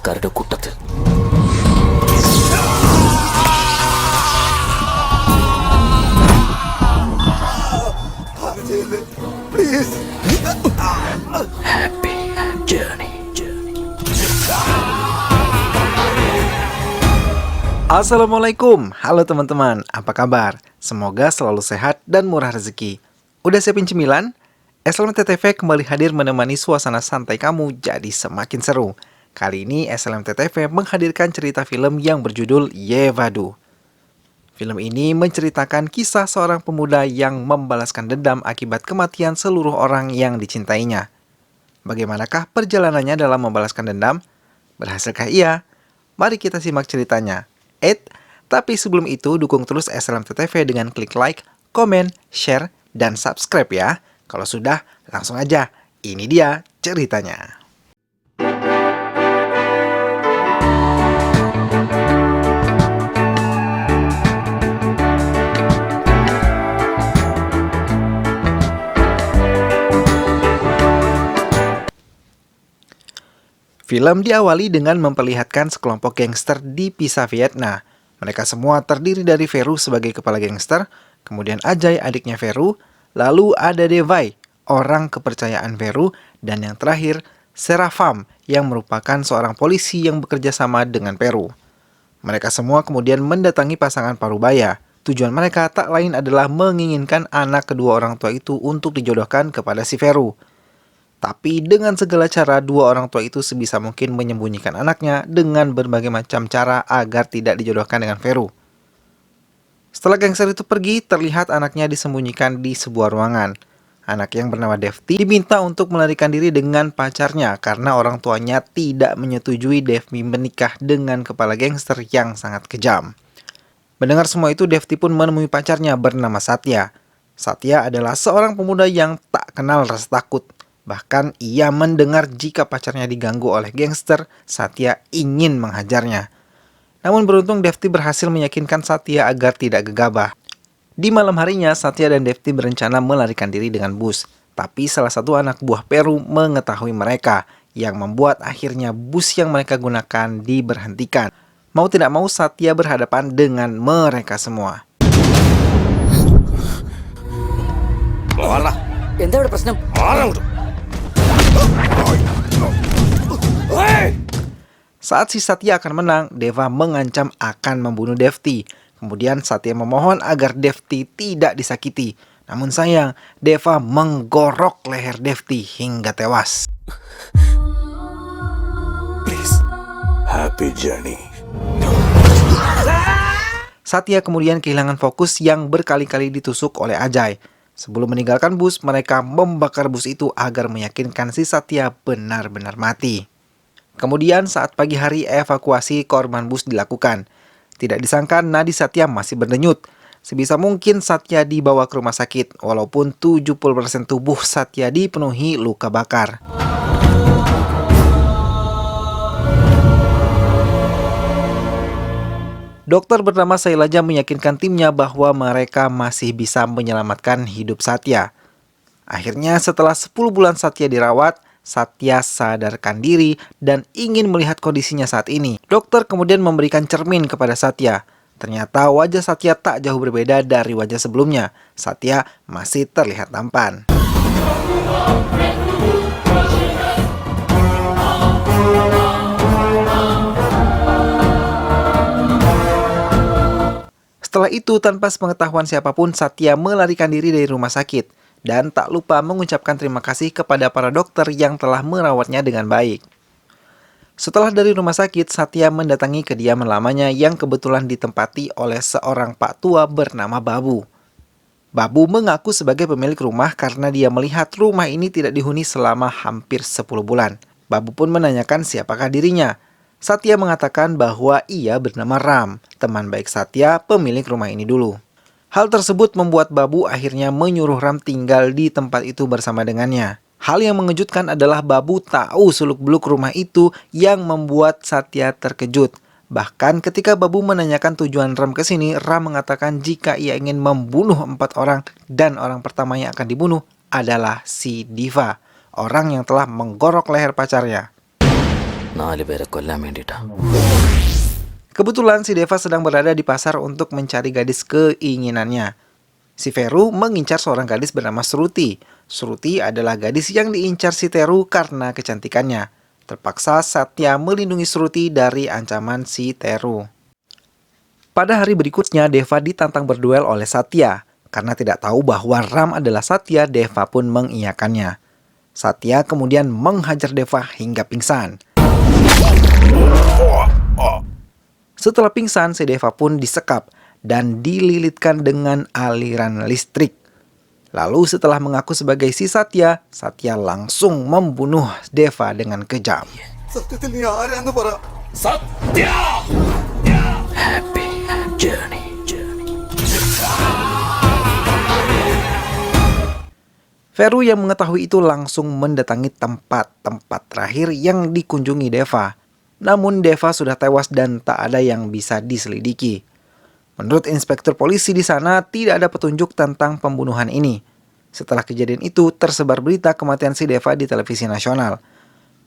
കരട് കൂട്ടത്തിൽ. Happy journey. Assalamualaikum, halo teman-teman, apa kabar? Semoga selalu sehat dan murah rezeki. Udah siapin cemilan? SLMTTV kembali hadir menemani suasana santai kamu jadi semakin seru. Kali ini SLMTTV menghadirkan cerita film yang berjudul Yevadu. Film ini menceritakan kisah seorang pemuda yang membalaskan dendam akibat kematian seluruh orang yang dicintainya. Bagaimanakah perjalanannya dalam membalaskan dendam? Berhasilkah ia? Mari kita simak ceritanya. Tapi sebelum itu dukung terus SLMTTV dengan klik like, komen, share, dan subscribe ya. Kalau sudah, langsung aja. Ini dia ceritanya. Film diawali dengan memperlihatkan sekelompok gangster di Pisa, Vietnam. Mereka semua terdiri dari Veru sebagai kepala gangster, kemudian Ajay adiknya Veru, lalu ada Devai, orang kepercayaan Veru, dan yang terakhir Serafam yang merupakan seorang polisi yang bekerja sama dengan Veru. Mereka semua kemudian mendatangi pasangan Parubaya. Tujuan mereka tak lain adalah menginginkan anak kedua orang tua itu untuk dijodohkan kepada si Veru. Tapi dengan segala cara, dua orang tua itu sebisa mungkin menyembunyikan anaknya dengan berbagai macam cara agar tidak dijodohkan dengan Veru. Setelah gangster itu pergi, terlihat anaknya disembunyikan di sebuah ruangan. Anak yang bernama Devti diminta untuk melarikan diri dengan pacarnya karena orang tuanya tidak menyetujui Devti menikah dengan kepala gangster yang sangat kejam. Mendengar semua itu, Devti pun menemui pacarnya bernama Satya. Satya adalah seorang pemuda yang tak kenal rasa takut. Bahkan ia mendengar jika pacarnya diganggu oleh gangster, Satya ingin menghajarnya. Namun beruntung Devti berhasil meyakinkan Satya agar tidak gegabah. Di malam harinya, Satya dan Devti berencana melarikan diri dengan bus. Tapi salah satu anak buah Peru mengetahui mereka, yang membuat akhirnya bus yang mereka gunakan diberhentikan. Mau tidak mau, Satya berhadapan dengan mereka semua. എന്താണ് പ്രശ്നം? Saat si Satya akan menang, Deva mengancam akan membunuh Devti. Kemudian Satya memohon agar Devti tidak disakiti. Namun sayang, Deva menggorok leher Devti hingga tewas. Please, happy journey. Satya kemudian kehilangan fokus yang berkali-kali ditusuk oleh Ajay. Sebelum meninggalkan bus, mereka membakar bus itu agar meyakinkan si Satya benar-benar mati. Kemudian saat pagi hari evakuasi korban bus dilakukan. Tidak disangka nadi Satya masih berdenyut. Sebisa mungkin Satya dibawa ke rumah sakit, walaupun 70% tubuh Satya dipenuhi luka bakar. Dokter bernama Sailaja meyakinkan timnya bahwa mereka masih bisa menyelamatkan hidup Satya. Akhirnya setelah 10 bulan Satya dirawat, Satya sadarkan diri dan ingin melihat kondisinya saat ini. Dokter kemudian memberikan cermin kepada Satya. Ternyata wajah Satya tak jauh berbeda dari wajah sebelumnya. Satya masih terlihat tampan. Setelah itu, tanpa sepengetahuan siapapun, Satya melarikan diri dari rumah sakit dan tak lupa mengucapkan terima kasih kepada para dokter yang telah merawatnya dengan baik. Setelah dari rumah sakit, Satya mendatangi kediaman lamanya yang kebetulan ditempati oleh seorang pak tua bernama Babu. Babu mengaku sebagai pemilik rumah karena dia melihat rumah ini tidak dihuni selama hampir 10 bulan. Babu pun menanyakan siapakah dirinya. Satya mengatakan bahwa ia bernama Ram, teman baik Satya, pemilik rumah ini dulu. Hal tersebut membuat Babu akhirnya menyuruh Ram tinggal di tempat itu bersama dengannya. Hal yang mengejutkan adalah Babu tahu seluk-beluk rumah itu yang membuat Satya terkejut. Bahkan ketika Babu menanyakan tujuan Ram ke sini, Ram mengatakan jika ia ingin membunuh 4 orang dan orang pertama yang akan dibunuh adalah si Diva, orang yang telah menggorok leher pacarnya. നാല് പേരെ കൊല്ലാൻ വേണ്ടിട്ടാ. Kebetulan si Deva sedang berada di pasar untuk mencari gadis keinginannya. Si Veru mengincar seorang gadis bernama Shruti. Shruti adalah gadis yang diincar si Teru karena kecantikannya. Terpaksa Satya melindungi Shruti dari ancaman si Teru. Pada hari berikutnya, Deva ditantang berduel oleh Satya. Karena tidak tahu bahwa Ram adalah Satya, Deva pun mengiyakannya. Satya kemudian menghajar Deva hingga pingsan. Setelah pingsan, si Deva pun disekap dan dililitkan dengan aliran listrik. Lalu setelah mengaku sebagai si Satya, Satya langsung membunuh Deva dengan kejam. Happy journey. Veru yang mengetahui itu langsung mendatangi tempat-tempat terakhir yang dikunjungi Deva. Namun Deva sudah tewas dan tak ada yang bisa diselidiki. Menurut inspektur polisi di sana, tidak ada petunjuk tentang pembunuhan ini. Setelah kejadian itu, tersebar berita kematian si Deva di televisi nasional.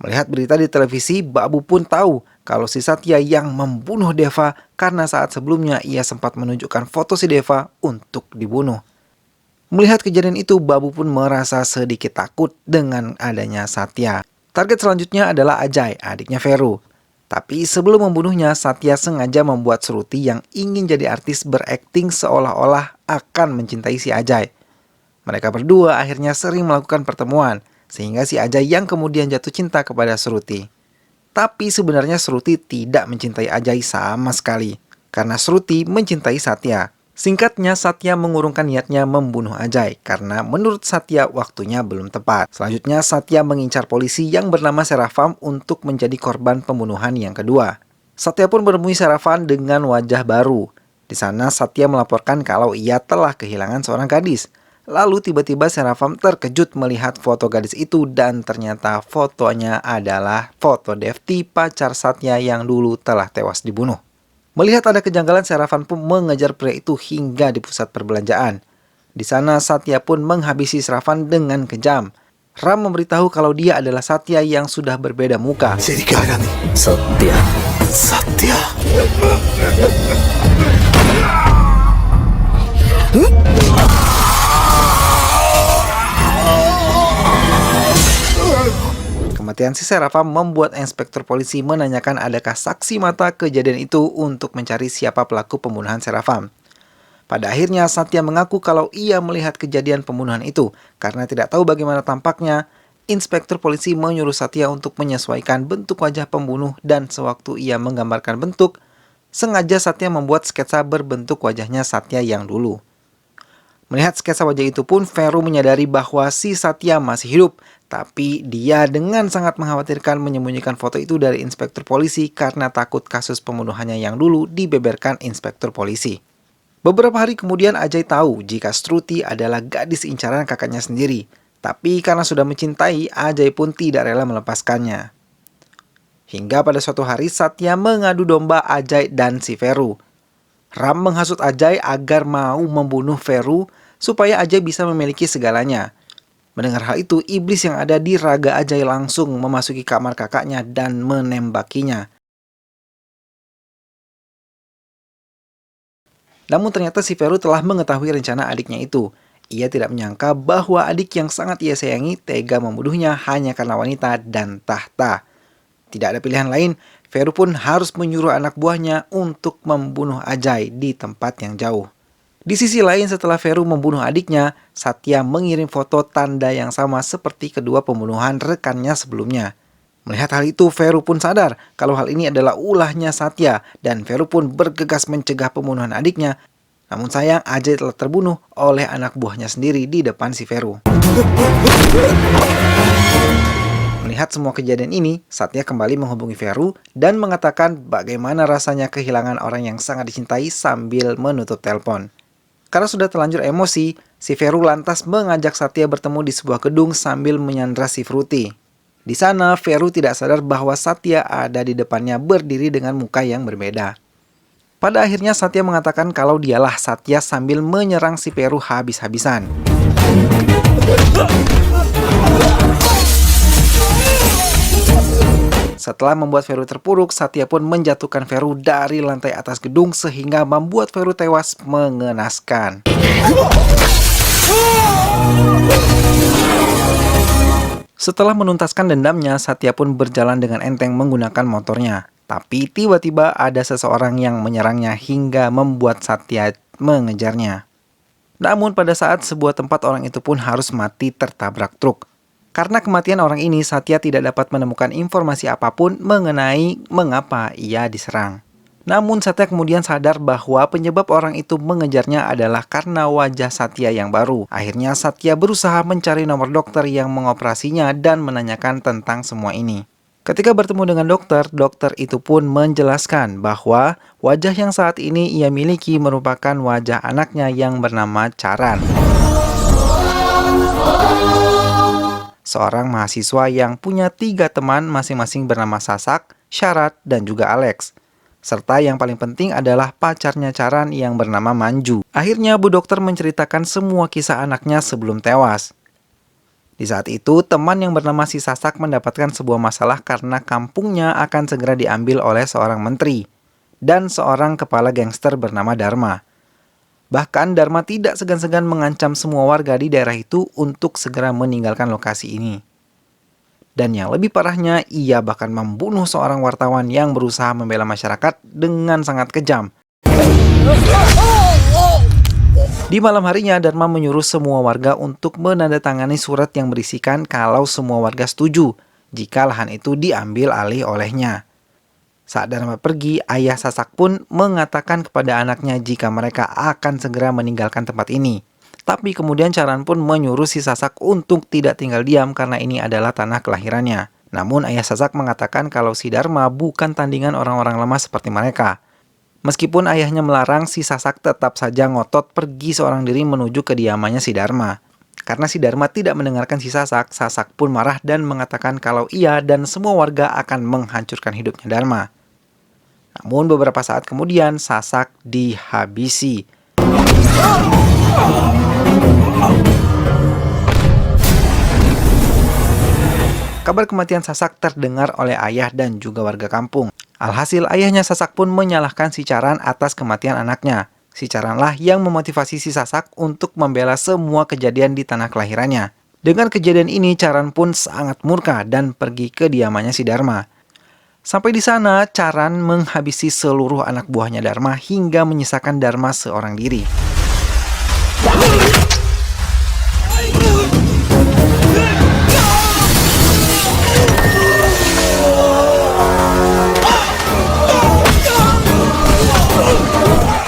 Melihat berita di televisi, Babu pun tahu kalau si Satya yang membunuh Deva karena saat sebelumnya ia sempat menunjukkan foto si Deva untuk dibunuh. Melihat kejadian itu, Babu pun merasa sedikit takut dengan adanya Satya. Target selanjutnya adalah Ajay, adiknya Veru. Tapi sebelum membunuhnya, Satya sengaja membuat Shruti yang ingin jadi artis berakting seolah-olah akan mencintai si Ajay. Mereka berdua akhirnya sering melakukan pertemuan, sehingga si Ajay yang kemudian jatuh cinta kepada Shruti. Tapi sebenarnya Shruti tidak mencintai Ajay sama sekali, karena Shruti mencintai Satya. Singkatnya, Satya mengurungkan niatnya membunuh Ajay karena menurut Satya waktunya belum tepat. Selanjutnya, Satya mengincar polisi yang bernama Serapham untuk menjadi korban pembunuhan yang kedua. Satya pun menemui Serapham dengan wajah baru. Di sana, Satya melaporkan kalau ia telah kehilangan seorang gadis. Lalu tiba-tiba Serapham terkejut melihat foto gadis itu dan ternyata fotonya adalah foto Devti, pacar Satya yang dulu telah tewas dibunuh. Melihat ada kejanggalan, Serapham pun mengejar pria itu hingga di pusat perbelanjaan. Di sana Satya pun menghabisi Serapham dengan kejam. Ram memberitahu kalau dia adalah Satya yang sudah berbeda muka. Satya. Kematian si Serapham membuat inspektur polisi menanyakan adakah saksi mata kejadian itu untuk mencari siapa pelaku pembunuhan Serapham. Pada akhirnya Satya mengaku kalau ia melihat kejadian pembunuhan itu. Karena tidak tahu bagaimana tampaknya, inspektur polisi menyuruh Satya untuk menyesuaikan bentuk wajah pembunuh dan sewaktu ia menggambarkan bentuk, sengaja Satya membuat sketsa berbentuk wajahnya Satya yang dulu. Melihat sketsa wajah itu pun, Veru menyadari bahwa si Satya masih hidup. Tapi dia dengan sangat mengkhawatirkan menyembunyikan foto itu dari inspektur polisi karena takut kasus pembunuhannya yang dulu dibeberkan inspektur polisi. Beberapa hari kemudian Ajay tahu jika Shruti adalah gadis incaran kakaknya sendiri. Tapi karena sudah mencintai, Ajay pun tidak rela melepaskannya. Hingga pada suatu hari Satya mengadu domba Ajay dan si Veru. Ram menghasut Ajay agar mau membunuh Veru supaya Ajay bisa memiliki segalanya. Mendengar hal itu, iblis yang ada di raga Ajay langsung memasuki kamar kakaknya dan menembakinya. Namun ternyata si Veru telah mengetahui rencana adiknya itu. Ia tidak menyangka bahwa adik yang sangat ia sayangi tega membunuhnya hanya karena wanita dan tahta. Tidak ada pilihan lain, Veru pun harus menyuruh anak buahnya untuk membunuh Ajay di tempat yang jauh. Di sisi lain, setelah Veru membunuh adiknya, Satya mengirim foto tanda yang sama seperti kedua pembunuhan rekannya sebelumnya. Melihat hal itu, Veru pun sadar kalau hal ini adalah ulahnya Satya dan Veru pun bergegas mencegah pembunuhan adiknya. Namun sayang, Ajay telah terbunuh oleh anak buahnya sendiri di depan si Veru. Melihat semua kejadian ini, Satya kembali menghubungi Veru dan mengatakan bagaimana rasanya kehilangan orang yang sangat dicintai sambil menutup telepon. Karena sudah terlanjur emosi, si Veru lantas mengajak Satya bertemu di sebuah gedung sambil menyandra si Shruti. Di sana, Veru tidak sadar bahwa Satya ada di depannya berdiri dengan muka yang berbeda. Pada akhirnya Satya mengatakan kalau dialah Satya sambil menyerang si Veru habis-habisan. Setelah membuat Vero terpuruk, Satya pun menjatuhkan Vero dari lantai atas gedung sehingga membuat Vero tewas mengenaskan. Setelah menuntaskan dendamnya, Satya pun berjalan dengan enteng menggunakan motornya. Tapi tiba-tiba ada seseorang yang menyerangnya hingga membuat Satya mengejarnya. Namun pada saat sebuah tempat orang itu pun harus mati tertabrak truk. Karena kematian orang ini, Satya tidak dapat menemukan informasi apapun mengenai mengapa ia diserang. Namun Satya kemudian sadar bahwa penyebab orang itu mengejarnya adalah karena wajah Satya yang baru. Akhirnya Satya berusaha mencari nomor dokter yang mengoperasinya dan menanyakan tentang semua ini. Ketika bertemu dengan dokter, dokter itu pun menjelaskan bahwa wajah yang saat ini ia miliki merupakan wajah anaknya yang bernama Charan. Seorang mahasiswa yang punya 3 teman masing-masing bernama Sasak, Syarat, dan juga Alex. Serta yang paling penting adalah pacarnya Charan yang bernama Manju. Akhirnya Bu Dokter menceritakan semua kisah anaknya sebelum tewas. Di saat itu, teman yang bernama si Sasak mendapatkan sebuah masalah karena kampungnya akan segera diambil oleh seorang menteri dan seorang kepala gangster bernama Dharma. Bahkan Dharma tidak segan-segan mengancam semua warga di daerah itu untuk segera meninggalkan lokasi ini. Dan yang lebih parahnya, ia bahkan membunuh seorang wartawan yang berusaha membela masyarakat dengan sangat kejam. Di malam harinya, Dharma menyuruh semua warga untuk menandatangani surat yang berisikan kalau semua warga setuju jika lahan itu diambil alih olehnya. Saat Dharma pergi, ayah Sasak pun mengatakan kepada anaknya jika mereka akan segera meninggalkan tempat ini. Tapi kemudian Charan pun menyuruh si Sasak untuk tidak tinggal diam karena ini adalah tanah kelahirannya. Namun ayah Sasak mengatakan kalau si Dharma bukan tandingan orang-orang lemah seperti mereka. Meskipun ayahnya melarang, si Sasak tetap saja ngotot pergi seorang diri menuju kediamannya si Dharma. Karena si Dharma tidak mendengarkan si Sasak, Sasak pun marah dan mengatakan kalau ia dan semua warga akan menghancurkan hidupnya Dharma. Namun beberapa saat kemudian, Sasak dihabisi. Kabar kematian Sasak terdengar oleh ayah dan juga warga kampung. Alhasil ayahnya Sasak pun menyalahkan si Charan atas kematian anaknya. Si Charanlah yang memotivasi si Sasak untuk membela semua kejadian di tanah kelahirannya. Dengan kejadian ini, Charan pun sangat murka dan pergi ke diamannya si Dharma. Sampai di sana, Charan menghabisi seluruh anak buahnya Dharma hingga menyisakan Dharma seorang diri.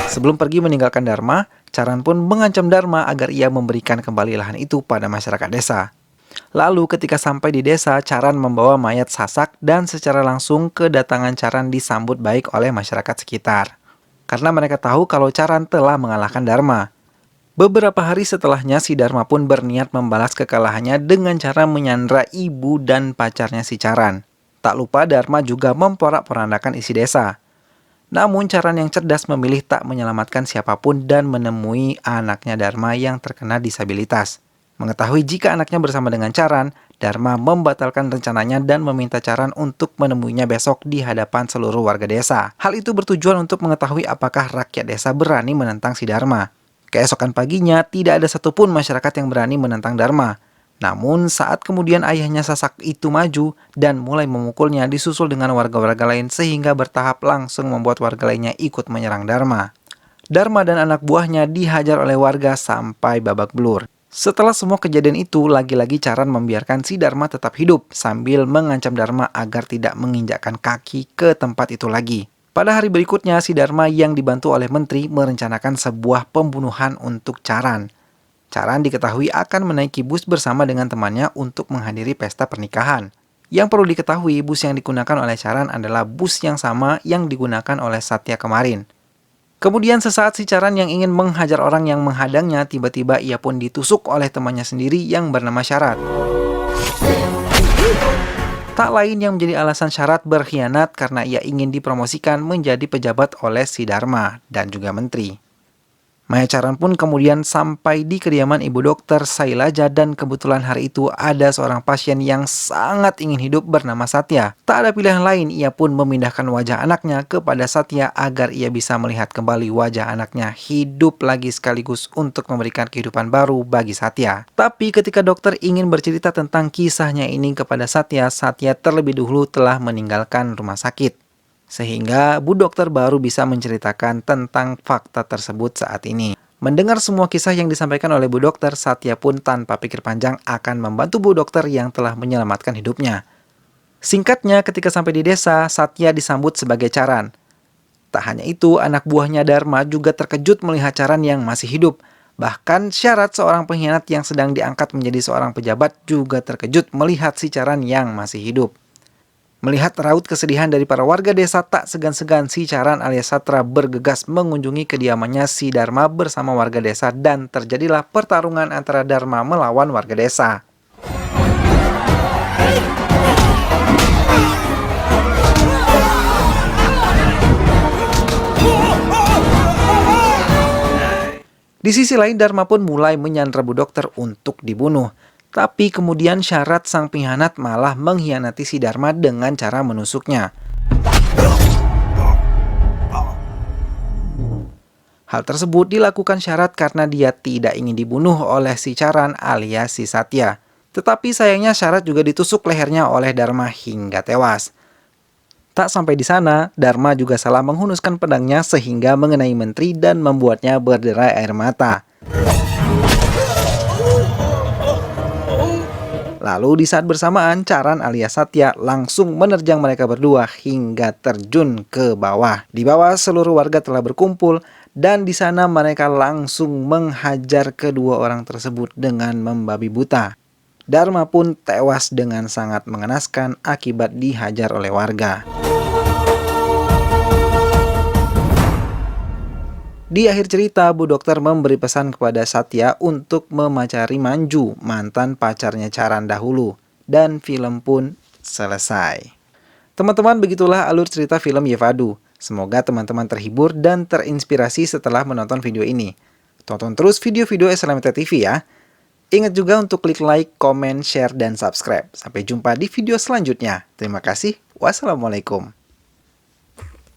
Sebelum pergi meninggalkan Dharma, Charan pun mengancam Dharma agar ia memberikan kembali lahan itu pada masyarakat desa. Lalu ketika sampai di desa, Charan membawa mayat Sasak dan secara langsung kedatangan Charan disambut baik oleh masyarakat sekitar. Karena mereka tahu kalau Charan telah mengalahkan Dharma. Beberapa hari setelahnya, si Dharma pun berniat membalas kekalahannya dengan cara menyandra ibu dan pacarnya si Charan. Tak lupa Dharma juga memporak-porandakan isi desa. Namun Charan yang cerdas memilih tak menyelamatkan siapapun dan menemui anaknya Dharma yang terkena disabilitas. Mengetahui jika anaknya bersama dengan Charan, Dharma membatalkan rencananya dan meminta Charan untuk menemuinya besok di hadapan seluruh warga desa. Hal itu bertujuan untuk mengetahui apakah rakyat desa berani menentang si Dharma. Keesokan paginya, tidak ada satupun masyarakat yang berani menentang Dharma. Namun saat kemudian ayahnya Sasak itu maju dan mulai memukulnya disusul dengan warga-warga lain sehingga bertahap langsung membuat warga lainnya ikut menyerang Dharma. Dharma dan anak buahnya dihajar oleh warga sampai babak belur. Setelah semua kejadian itu, lagi-lagi Charan membiarkan si Dharma tetap hidup sambil mengancam Dharma agar tidak menginjakkan kaki ke tempat itu lagi. Pada hari berikutnya, si Dharma yang dibantu oleh menteri merencanakan sebuah pembunuhan untuk Charan. Charan diketahui akan menaiki bus bersama dengan temannya untuk menghadiri pesta pernikahan. Yang perlu diketahui, bus yang digunakan oleh Charan adalah bus yang sama yang digunakan oleh Satya kemarin. Kemudian sesaat si Charan yang ingin menghajar orang yang menghadangnya, tiba-tiba ia pun ditusuk oleh temannya sendiri yang bernama Syarat. Tak lain yang menjadi alasan Syarat berkhianat karena ia ingin dipromosikan menjadi pejabat oleh si Dharma dan juga menteri. Maya Charan pun kemudian sampai di kediaman ibu dokter Sailaja dan kebetulan hari itu ada seorang pasien yang sangat ingin hidup bernama Satya. Tak ada pilihan lain, ia pun memindahkan wajah anaknya kepada Satya agar ia bisa melihat kembali wajah anaknya hidup lagi sekaligus untuk memberikan kehidupan baru bagi Satya. Tapi ketika dokter ingin bercerita tentang kisahnya ini kepada Satya, Satya terlebih dahulu telah meninggalkan rumah sakit. Sehingga Bu Dokter baru bisa menceritakan tentang fakta tersebut saat ini. Mendengar semua kisah yang disampaikan oleh Bu Dokter, Satya pun tanpa pikir panjang akan membantu Bu Dokter yang telah menyelamatkan hidupnya. Singkatnya, ketika sampai di desa, Satya disambut sebagai Charan. Tak hanya itu, anak buahnya Dharma juga terkejut melihat Charan yang masih hidup. Bahkan Syarat, seorang pengkhianat yang sedang diangkat menjadi seorang pejabat, juga terkejut melihat si Charan yang masih hidup. Melihat raut kesedihan dari para warga desa, tak segan-segan si Charan alias Satra bergegas mengunjungi kediamannya si Dharma bersama warga desa dan terjadilah pertarungan antara Dharma melawan warga desa. Di sisi lain, Dharma pun mulai menyandra Bu Dokter untuk dibunuh. Tapi kemudian Syarat sang pengkhianat malah mengkhianati si Dharma dengan cara menusuknya. Hal tersebut dilakukan Syarat karena dia tidak ingin dibunuh oleh si Charan alias si Satya. Tetapi sayangnya Syarat juga ditusuk lehernya oleh Dharma hingga tewas. Tak sampai di sana, Dharma juga salah menghunuskan pedangnya sehingga mengenai menteri dan membuatnya berderai air mata. Lalu di saat bersamaan, Charan alias Satya langsung menerjang mereka berdua hingga terjun ke bawah. Di bawah seluruh warga telah berkumpul dan di sana mereka langsung menghajar kedua orang tersebut dengan membabi buta. Dharma pun tewas dengan sangat mengenaskan akibat dihajar oleh warga. Di akhir cerita, Bu Dokter memberi pesan kepada Satya untuk memacari Manju, mantan pacarnya Charan dahulu. Dan film pun selesai. Teman-teman, begitulah alur cerita film Yevadu. Semoga teman-teman terhibur dan terinspirasi setelah menonton video ini. Tonton terus video-video SLMT TV ya. Ingat juga untuk klik like, komen, share, dan subscribe. Sampai jumpa di video selanjutnya. Terima kasih. Wassalamualaikum.